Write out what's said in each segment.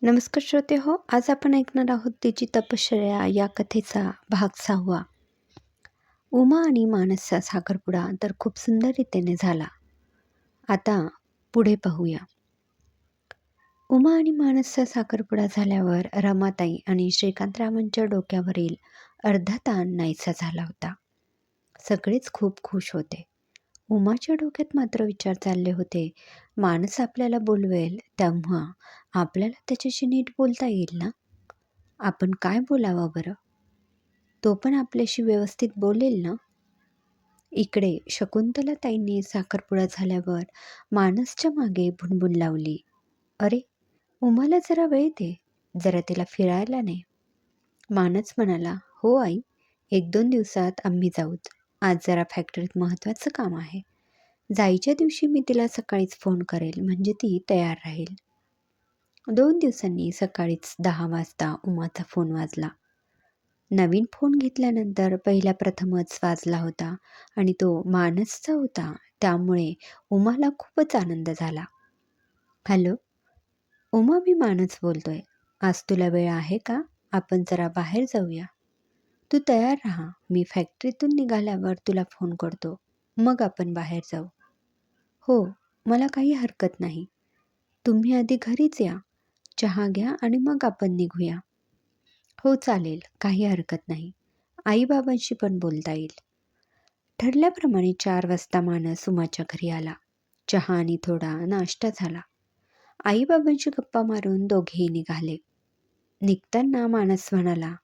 नमस्कार श्रोते हो, आज आपण ऐकणार आहोत तिची तपश्चर्या या कथेचा भाग 6. उमा आणि मानसचा साखरपुडा तर खूप सुंदर रीतीने झाला. आता पुढे पाहूया. उमा आणि मानसचा साखरपुडा झाल्यावर रमाताई आणि श्रीकांतरावांच्या डोक्यावरील अर्धा ताण नाहीसा झाला होता. सगळेच खूप खुश होते. उमाच्या डोक्यात मात्र विचार चालले होते, मानस आपल्याला बोलवेल तेव्हा आपल्याला त्याच्याशी नीट बोलता येईल ना? आपण काय बोलावं बरं? तो पण आपल्याशी व्यवस्थित बोलेल ना? इकडे शकुंतलाताईंनी साखरपुडा झाल्यावर मानसच्या मागे भुणभुण लावली. अरे, उमाला जरा वेळ दे, जरा तिला फिरायला ने. मानस म्हणाला, हो आई, 1-2 दिवसात आम्ही जाऊच. आज जरा फॅक्टरीत महत्त्वाचं काम आहे. जायच्या दिवशी मी तिला सकाळीच फोन करेल, म्हणजे ती तयार राहील. 2 दिवसांनी सकाळीच 10 वाजता उमाचा फोन वाजला. नवीन फोन घेतल्यानंतर पहिल्या प्रथमच वाजला होता आणि तो मानसचा होता, त्यामुळे उमाला खूपच आनंद झाला. हॅलो उमा, मी मानस बोलतोय. आज तुला वेळ आहे का? आपण जरा बाहेर जाऊया. तू तयार राहा, मी फॅक्टरीतून निघाल्यावर तुला फोन करतो, मग आपण बाहेर जाऊ. हो, मला काही हरकत नाही. तुम्ही आधी घरीच या, चहा घ्या आणि मग आपण निघूया. हो चालेल, काही हरकत नाही. आईबाबांशी पण बोलता येईल. ठरल्याप्रमाणे 4 वाजता मानस उमाच्या घरी आला. चहा आणि थोडा नाश्ता झाला. आईबाबांशी गप्पा मारून दोघेही निघाले. निघताना मानस म्हणाला,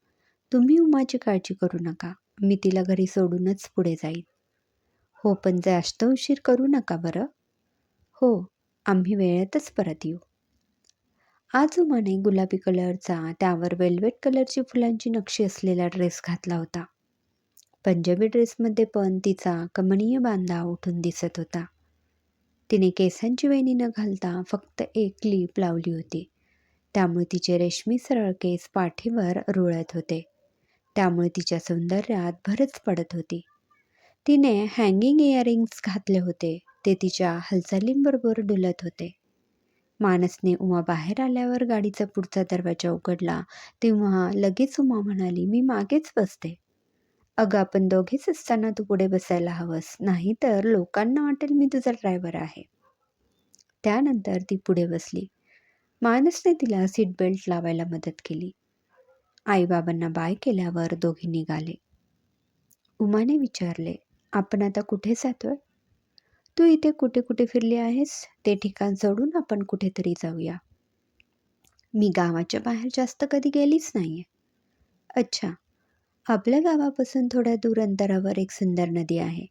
तुम्ही उमाची काळजी करू नका. मी तिला घरी सोडूनच पुढे जाईन. हो, पण जास्त उशीर करू नका बरं. हो, आम्ही वेळेतच परत येऊ. आज उमाने गुलाबी कलरचा, त्यावर वेल्वेट कलरची फुलांची नक्षी असलेला ड्रेस घातला होता. पंजाबी ड्रेसमध्ये पण तिचा कमनीय बांधा उठून दिसत होता. तिने केसांची वेणी न घालता फक्त एक क्लिप लावली होती, त्यामुळे तिचे रेशमी सरळ केस पाठीवर रुळत होते. त्यामुळे तिच्या सौंदर्यात भरच पडत होती. तिने हँगिंग इयरिंग्स घातले होते, ते तिच्या हालचालींबरोबर डुलत होते. मानसने उमा बाहेर आल्यावर गाडीचा पुढचा दरवाजा उघडला, तेव्हा लगेच उमा म्हणाली, मी मागेच बसते. अगं, आपण दोघेच असताना तू पुढे बसायला हवंस, नाही तर लोकांना वाटेल मी तुझा ड्रायव्हर आहे. त्यानंतर ती पुढे बसली. मानसने तिला सीट बेल्ट लावायला मदत केली. आईबाबांना बाय केल्यावर दोघे निघाले. उमाने विचारले, आपण आता कुठे जातोय? तू इथे कुठे कुठे फिरली आहेस, ते ठिकाण सोडून आपण कुठेतरी जाऊया. मी गावाच्या बाहेर जास्त कधी गेलीच नाहीये. अच्छा, आपल्या गावापासून थोड्या दूर अंतरावर एक सुंदर नदी आहे.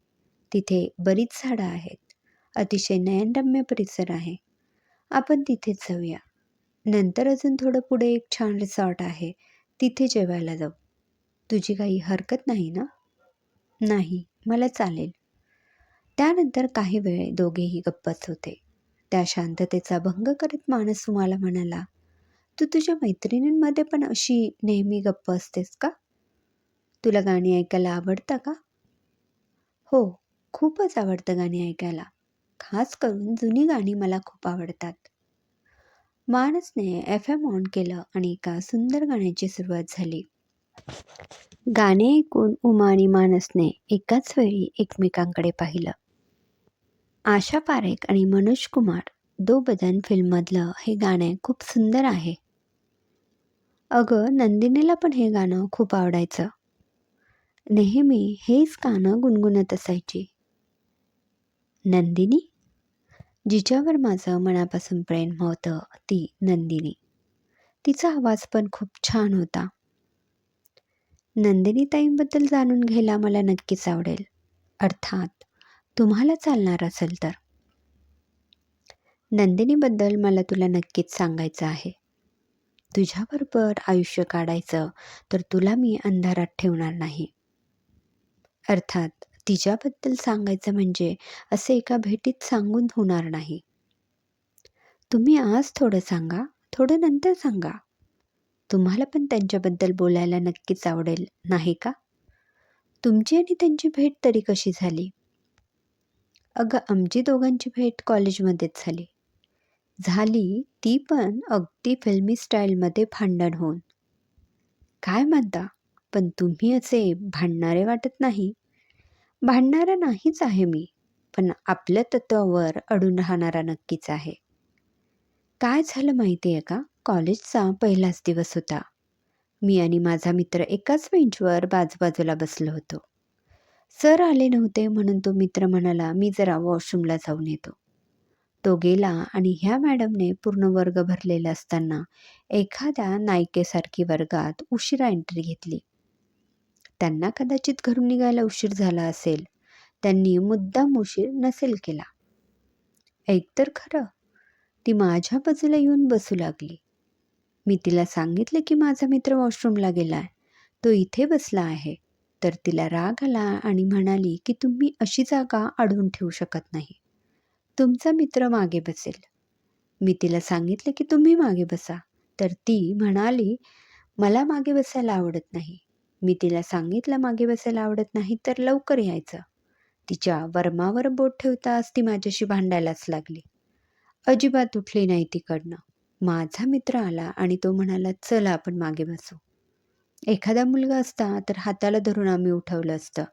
तिथे बरीच झाडं आहेत. अतिशय नयनरम्य परिसर आहे. आपण तिथेच जाऊया. नंतर अजून थोडं पुढे एक छान रिसॉर्ट आहे. तिथे जेवायला जाऊ. तुझी काही हरकत नाही ना? नाही, मला चालेल. त्यानंतर काही वेळ दोघेही गप्पच होते. त्या शांततेचा भंग करत मानस उमाला म्हणाला, तू तुझ्या मैत्रिणींमध्ये पण अशी नेहमी गप्प असतेस का? तुला गाणी ऐकायला आवडतं का? हो, खूपच आवडतं गाणी ऐकायला. खास करून जुनी गाणी मला खूप आवडतात. मानसने FM ऑन केलं आणि एका सुंदर गाण्याची सुरुवात झाली. गाणे ऐकून उमा आणि मानसने एकाच वेळी एकमेकांकडे पाहिलं. आशा पारेख आणि मनोज कुमार दो बदन फिल्ममधलं हे गाणं खूप सुंदर आहे. अगं, नंदिनीला पण हे गाणं खूप आवडायचं. नेहमी हेच गाणं गुणगुणत असायची. नंदिनी? जिच्यावर माझं मनापासून प्रेम होतं ती नंदिनी. तिचा आवाज पण खूप छान होता. नंदिनीताईंबद्दल जाणून घ्यायला मला नक्कीच आवडेल. अर्थात तुम्हाला चालणार असेल तर. नंदिनीबद्दल मला तुला नक्कीच सांगायचं आहे. तुझ्याबरोबर आयुष्य काढायचं तर तुला मी अंधारात ठेवणार नाही. अर्थात तिच्याबद्दल सांगायचं म्हणजे असे एका भेटीत सांगून होणार नाही. तुम्ही आज थोडं सांगा, थोडं नंतर सांगा. तुम्हाला पण त्यांच्याबद्दल बोलायला नक्कीच आवडेल, नाही का? तुमची आणि त्यांची भेट तरी कशी झाली? अगं, आमची दोघांची भेट कॉलेजमध्येच झाली. झाली ती पण अगदी फिल्मी स्टाईलमध्ये भांडण होऊन. काय म्हणता? पण तुम्ही असे भांडणारे वाटत नाही. भांडणारा नाहीच आहे मी, पण आपल्या तत्वावर अडून राहणारा नक्कीच आहे. काय झालं माहिती आहे का? कॉलेजचा पहिलाच दिवस होता. मी आणि माझा मित्र एकाच बेंचवर बाजूबाजूला बसलो होतो. सर आले नव्हते म्हणून तो मित्र म्हणाला, मी जरा वॉशरूमला जाऊन येतो. तो गेला आणि ह्या मॅडमने पूर्ण वर्ग भरलेला असताना एखाद्या नायिकेसारखी वर्गात उशिरा एंट्री घेतली. त्यांना कदाचित घरून निघायला उशीर झाला असेल. त्यांनी मुद्दाम उशीर नसेल केला. ऐक तर खरं, ती माझ्या बाजूला येऊन बसू लागली. मी तिला सांगितलं की माझा मित्र वॉशरूमला गेलाय, तो इथे बसला आहे. तर तिला राग आला आणि म्हणाली की तुम्ही अशी जागा अडवून ठेवू शकत नाही. तुमचा मित्र मागे बसेल. मी तिला सांगितलं की तुम्ही मागे बसा. तर ती म्हणाली मला मागे बसायला आवडत नाही. मी तिला सांगितलं मागे बसायला आवडत नाही तर लवकर यायचं. तिच्या वर्मावर बोट ठेवताच ती माझ्याशी भांडायलाच लागली. अजिबात उठली नाही तिकडनं. माझा मित्र आला आणि तो म्हणाला चला आपण मागे बसू. एखादा मुलगा असता तर हाताला धरून आम्ही उठवलं असतं,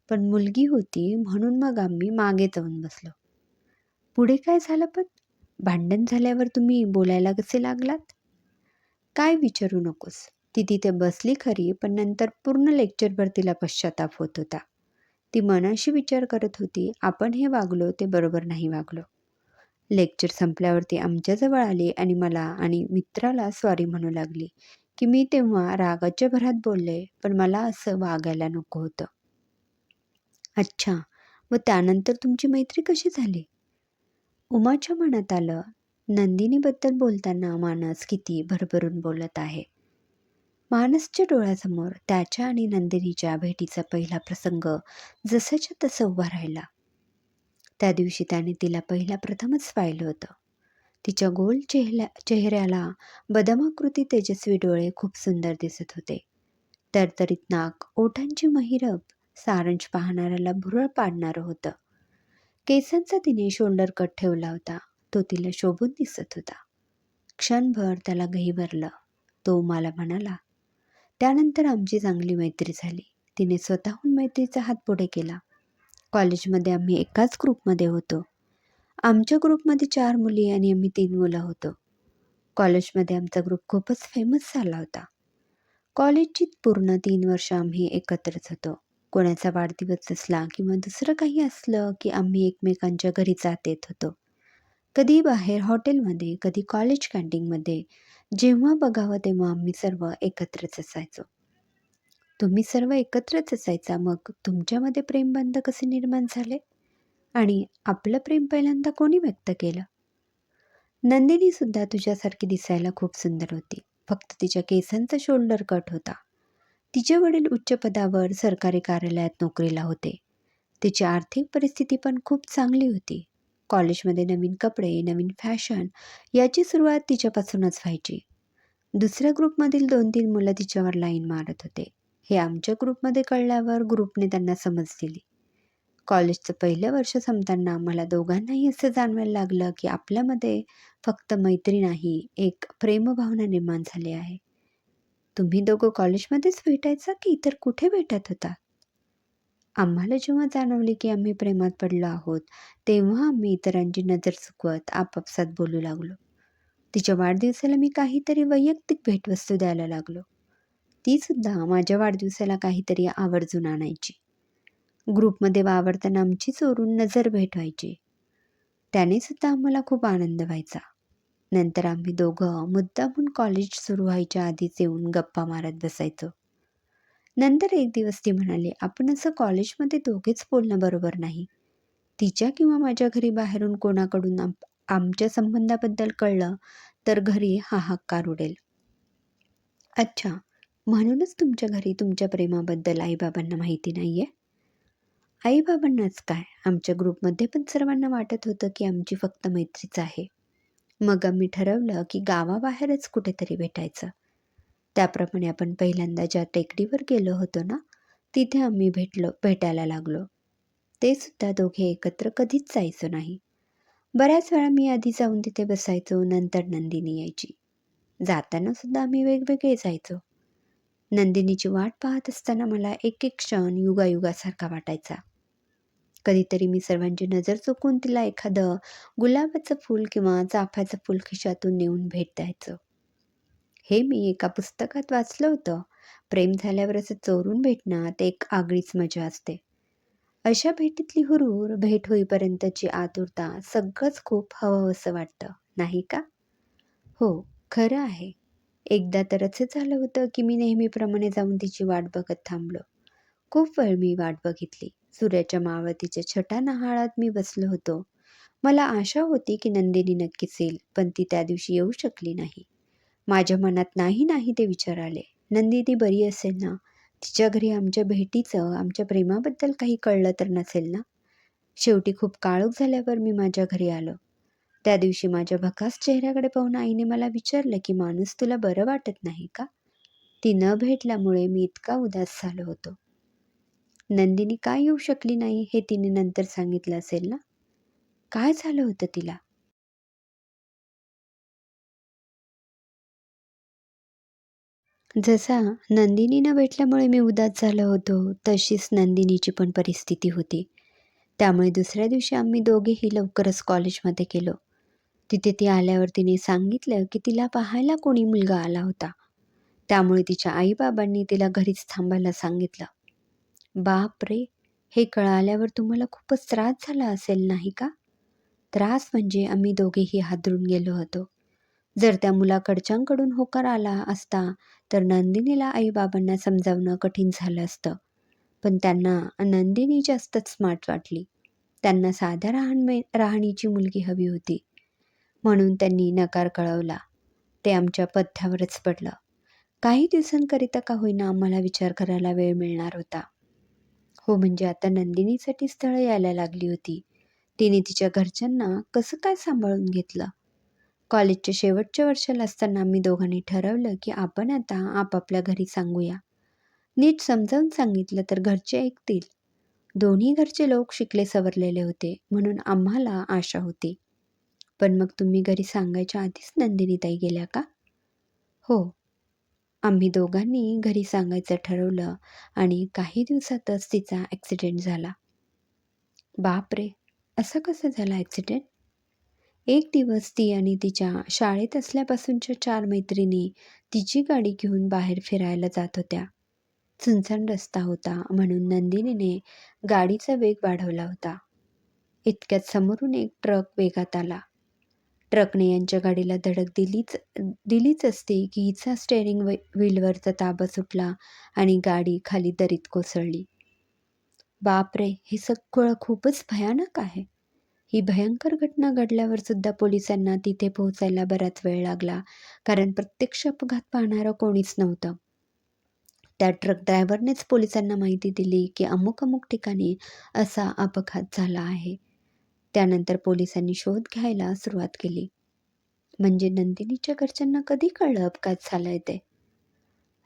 पण मुलगी होती म्हणून मग आम्ही मागे जाऊन बसलो. पुढे काय झालं पण? भांडण झाल्यावर तुम्ही बोलायला कसे लागलात? काय विचारू नकोस. ती तिथे बसली खरी, पण नंतर पूर्ण लेक्चरभर तिला पश्चाताप होत होता. ती मनाशी विचार करत होती, आपण हे वागलो ते बरोबर नाही वागलो. लेक्चर संपल्यावरती आमच्याजवळ आली आणि मला आणि मित्राला सॉरी म्हणू लागली की मी तेव्हा रागाच्या भरात बोलले, पण मला असं वागायला नको होतं. अच्छा, मग त्यानंतर तुमची मैत्री कशी झाली? उमाच्या मनात आलं, नंदिनीबद्दल बोलताना मानस किती भरभरून बोलत आहे. मानसच्या डोळ्यासमोर त्याच्या आणि नंदिनीच्या भेटीचा पहिला प्रसंग जसंच्या तसं उभा राहिला. त्या दिवशी त्याने तिला प्रथमच पाहिलं होतं. तिच्या गोल चेहऱ्याला बदामाकृती तेजस्वी डोळे खूप सुंदर दिसत होते. तरतरीत नाक, ओठांची महिरप सारंश पाहणाऱ्याला भुरळ पाडणारं होतं. केसांचा तिने शोल्डर कट ठेवला होता. तो तिला शोभून दिसत होता. क्षणभर त्याला गहिवरलं. तो मला म्हणाला. त्यानंतर आमची चांगली मैत्री झाली. तिने स्वतःहून मैत्रीचा हात पुढे केला. कॉलेजमध्ये आम्ही एकाच ग्रुपमध्ये होतो. आमच्या ग्रुपमध्ये 4 मुली आणि आम्ही 3 मुलं होतो. कॉलेजमध्ये आमचा ग्रुप खूपच फेमस झाला होता. कॉलेजची पूर्ण 3 वर्ष आम्ही एकत्रच होतो. कोणाचा वाढदिवस असला किंवा दुसरं काही असलं की आम्ही एकमेकांच्या घरी जात येत होतो. कधी बाहेर हॉटेलमध्ये, कधी कॉलेज कॅन्टीनमध्ये. जेव्हा बघावं तेव्हा आम्ही सर्व एकत्रच असायचो. तुम्ही सर्व एकत्रच असायचा, मग तुमच्यामध्ये प्रेमबंध कसे निर्माण झाले? आणि आपलं प्रेम पहिल्यांदा कोणी व्यक्त केलं? नंदिनी सुद्धा तुझ्यासारखी दिसायला खूप सुंदर होती. फक्त तिच्या केसांचा शोल्डर कट होता. तिचे वडील उच्च पदावर सरकारी कार्यालयात नोकरीला होते. तिची आर्थिक परिस्थिती पण खूप चांगली होती. कॉलेजमध्ये नवीन कपडे, नवीन फॅशन याची सुरुवात तिच्यापासूनच व्हायची. दुसऱ्या ग्रुपमधील 2-3 मुलं तिच्यावर लाईन मारत होते. हे आमच्या ग्रुपमध्ये कळल्यावर ग्रुपने त्यांना समज दिली. कॉलेजचं पहिलं वर्ष संपताना मला दोघांनाही असं जाणवायला लागलं की आपल्यामध्ये फक्त मैत्री नाही, एक प्रेमभावना निर्माण झाली आहे. तुम्ही दोघं कॉलेजमध्येच भेटायचा की इतर कुठे भेटत होता? आम्हाला जेव्हा जाणवले की आम्ही प्रेमात पडलो आहोत, तेव्हा आम्ही इतरांची नजर चुकवत आपापसात बोलू लागलो. तिच्या वाढदिवसाला मी काहीतरी वैयक्तिक भेटवस्तू द्यायला लागलो. ती सुद्धा माझ्या वाढदिवसाला काहीतरी आवर्जून आणायची. ग्रुपमध्ये वावरताना आमची चोरून नजर भेट व्हायची. त्याने सुद्धा आम्हाला खूप आनंद व्हायचा. नंतर आम्ही दोघं मुद्दामून कॉलेज सुरू व्हायच्या आधीच येऊन गप्पा मारत बसायचो. नंतर एक दिवस ती म्हणाली, आपण असं कॉलेजमध्ये दोघेच बोलणं बरोबर नाही. तिच्या किंवा माझ्या घरी बाहेरून कोणाकडून आमच्या संबंधाबद्दल कळलं तर घरी हाहाकार उडेल. अच्छा, म्हणूनच तुमच्या घरी तुमच्या प्रेमाबद्दल आईबाबांना माहिती नाहीये? आईबाबांनाच काय, आमच्या ग्रुपमध्ये पण सर्वांना वाटत होतं की आमची फक्त मैत्रीच आहे. मग आम्ही ठरवलं की गावाबाहेरच कुठेतरी भेटायचं. त्याप्रमाणे आपण पहिल्यांदा ज्या टेकडीवर गेलो होतो ना, तिथे आम्ही भेटायला लागलो. ते सुद्धा दोघे एकत्र कधीच जायचो नाही. बऱ्याच वेळा मी आधी जाऊन तिथे बसायचो, नंतर नंदिनी यायची. जाताना सुद्धा आम्ही वेगवेगळे जायचो. नंदिनीची वाट पाहत असताना मला एक एक क्षण युगायुगासारखा वाटायचा. कधीतरी मी सर्वांची नजर चुकवून तिला एखादं गुलाबाचं फूल किंवा चाफ्याचं फूल खिशातून नेऊन भेट द्यायचो. हे मी एका पुस्तकात वाचलं होतं. प्रेम झाल्यावर असं चोरून भेटणं ते एक आगळीच मजा असते. अशा भेटीतली हुरूर, भेट होईपर्यंतची आतुरता सगळंच खूप हवंहवसं वाटतं, नाही का? हो, खरं आहे. एकदा तर असं झालं होतं, की मी नेहमीप्रमाणे जाऊन तिची वाट बघत थांबलो. खूप वेळ मी वाट बघितली. सूर्याच्या मावळतीच्या छटा न्हाहाळत मी बसलो होतो. मला आशा होती, की नंदिनी नक्कीच येईल, पण ती त्या दिवशी येऊ शकली नाही. माझ्या मनात नाही, नाही ते विचार आले. नंदिनी बरी असेल ना? तिच्या घरी आमच्या भेटीचं, आमच्या प्रेमाबद्दल काही कळलं तर नसेल ना? शेवटी खूप काळोख झाल्यावर मी माझ्या घरी आलो. त्या दिवशी माझ्या भकास चेहऱ्याकडे पाहून आईने मला विचारलं, की "माणूस तुला बरं वाटत नाही का?" ती न भेटल्यामुळे मी इतका उदास झालो होतो. नंदिनी का येऊ शकली नाही हे तिने नंतर सांगितलं असेल ना? काय झालं होतं तिला? जसा नंदिनी न भेटल्यामुळे मी उदास झालो होतो, तशीच नंदिनीची पण परिस्थिती होती. त्यामुळे दुसऱ्या दिवशी आम्ही दोघेही लवकरच कॉलेजमध्ये गेलो. तिथे ती आल्यावर तिने सांगितलं, की तिला पाहायला कोणी मुलगा आला होता. त्यामुळे तिच्या आई-बाबांनी तिला घरीच थांबायला सांगितलं. बापरे! हे कळाल्यावर तुम्हाला खूपच त्रास झाला असेल, नाही का? त्रास म्हणजे आम्ही दोघेही हादरून गेलो होतो. जर त्या मुलाकडच्यांकडून होकार आला असता, तर नंदिनीला आई-बाबांना समजावणं कठीण झालं असतं. पण त्यांना नंदिनी जास्तच स्मार्ट वाटली. त्यांना साध्या राहणीची मुलगी हवी होती. म्हणून त्यांनी नकार कळवला. ते आमच्या पथ्यावरच पडलं. काही दिवसांकरिता का होईना आम्हाला विचार करायला वेळ मिळणार होता. हो, म्हणजे आता नंदिनीसाठी स्थळं यायला लागली होती. तिने तिच्या घरच्यांना कसं काय सांभाळून घेतलं? कॉलेजच्या शेवटच्या वर्षाला असताना आम्ही दोघांनी ठरवलं, की आपण आता आपापल्या घरी सांगूया. नीट समजावून सांगितलं तर घरचे ऐकतील. दोन्ही घरचे लोक शिकले सवरलेले होते, म्हणून आम्हाला आशा होती. पण मग तुम्ही घरी सांगायच्या आधीच नंदिनीताई गेल्या का? हो. आम्ही दोघांनी घरी सांगायचं ठरवलं आणि काही दिवसातच तिचा ॲक्सिडेंट झाला. बापरे! असं कसं झालं ॲक्सिडेंट? एक दिवस ती आणि तिच्या शाळेत असल्यापासूनच्या 4 मैत्रिणी तिची गाडी घेऊन बाहेर फिरायला जात होत्या. सुनसान रस्ता होता म्हणून नंदिनीने गाडीचा वेग वाढवला होता. इतक्यात समोरून एक ट्रक वेगात आला. ट्रकने यांच्या गाडीला धडक दिलीच असती की हिचा स्टेअरिंग व्हीलवरचा ताबा सुटला आणि गाडी खाली दरीत कोसळली. बापरे! हे सगळं खूपच भयानक आहे. ही भयंकर घटना घडल्यावर सुद्धा पोलिसांना तिथे पोहोचायला बराच वेळ लागला, कारण प्रत्यक्ष अपघात पाहणारं कोणीच नव्हतं. त्या ट्रक ड्रायव्हरनेच पोलिसांना माहिती दिली, की अमुक-अमुक ठिकाणी असा अपघात झाला आहे. त्यानंतर पोलिसांनी शोध घ्यायला सुरुवात केली. म्हणजे नंदिनीच्या घरच्यांना कधी कळलं अपघात झालाय ते?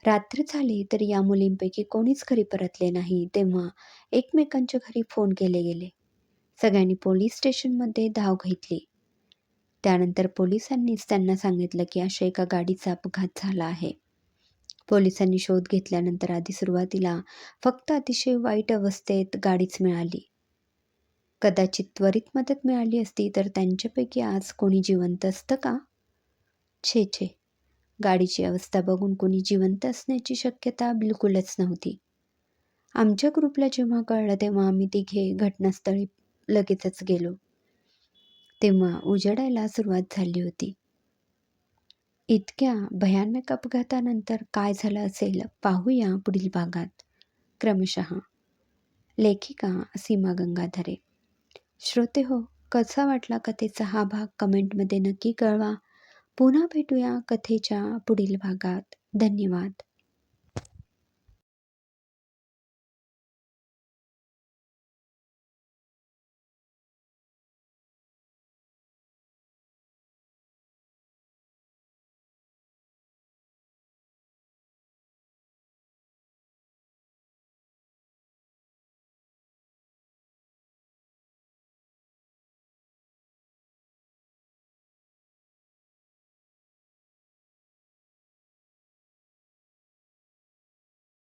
रात्र झाली तरी या मुलींपैकी कोणीच घरी परतले नाही, तेव्हा एकमेकांच्या घरी फोन केले गेले. सगळ्यांनी पोलीस स्टेशनमध्ये धाव घेतली. त्यानंतर पोलिसांनीच त्यांना सांगितलं, की अशा एका गाडीचा अपघात झाला आहे. पोलिसांनी शोध घेतल्यानंतर आधी सुरुवातीला फक्त अतिशय वाईट अवस्थेत गाडीच मिळाली. कदाचित त्वरित मदत मिळाली असती तर त्यांच्यापैकी आज कोणी जिवंत असतं का? छे छे! गाडीची अवस्था बघून कोणी जिवंत असण्याची शक्यता बिलकुलच नव्हती. आमच्या ग्रुपला जेव्हा कळलं तेव्हा आम्ही तिघे घटनास्थळी लगेचच गेलो. तेव्हा उजेडायला सुरुवात झाली होती. इतक्या भयानक अपघातानंतर काय झालं असेल पाहूया पुढील भागात. क्रमशः. लेखिका सीमा गंगाधरे. श्रोते हो, कसा वाटला कथेचा हा भाग कमेंटमध्ये नक्की कळवा. पुन्हा भेटूया कथेच्या पुढील भागात. धन्यवाद.